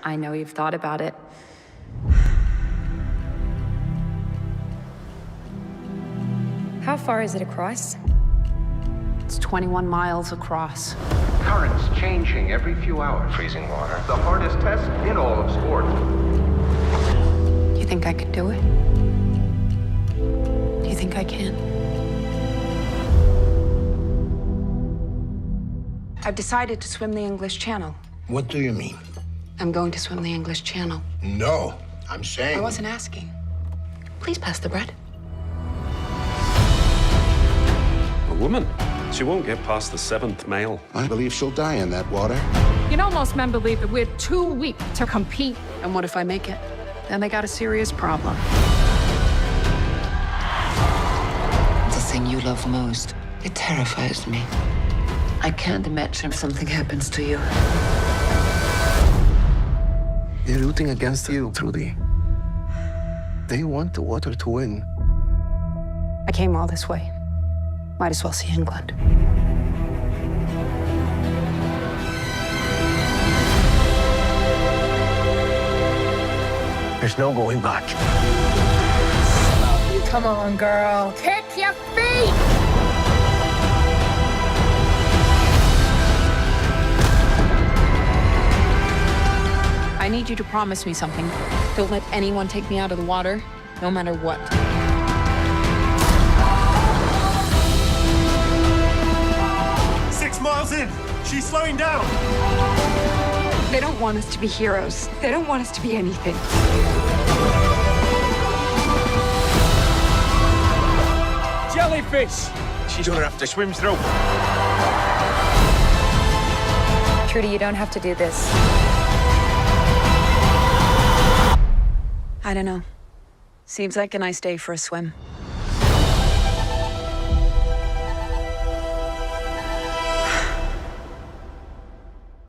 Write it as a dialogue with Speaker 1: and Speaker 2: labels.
Speaker 1: I know you've thought about it. How far is it across? It's 21 miles across.
Speaker 2: Currents changing every few hours. Freezing water. The hardest test in all of sport.
Speaker 1: Do you think I could do it? Do you think I can? I've decided to swim the English Channel.
Speaker 3: What do you mean?
Speaker 1: I'm going to swim the English Channel.
Speaker 3: No, I'm saying...
Speaker 1: I wasn't asking. Please pass the bread.
Speaker 4: A woman. She won't get past the 7th male.
Speaker 3: I believe she'll die in that water.
Speaker 1: You know, most men believe that we're too weak to compete. And what if I make it? Then they got a serious problem.
Speaker 5: The thing you love most, it terrifies me. I can't imagine if something happens to you.
Speaker 6: They're rooting against you, Trudy. They want the water to win.
Speaker 1: I came all this way. Might as well see England.
Speaker 6: There's no going back.
Speaker 1: Come on, girl. Kick your feet! I need you to promise me something. Don't let anyone take me out of the water, no matter what.
Speaker 4: 6 miles in. She's slowing down.
Speaker 1: They don't want us to be heroes. They don't want us to be anything.
Speaker 4: Jellyfish. She's gonna have to swim through.
Speaker 1: Trudy, you don't have to do this. I don't know. Seems like a nice day for a swim.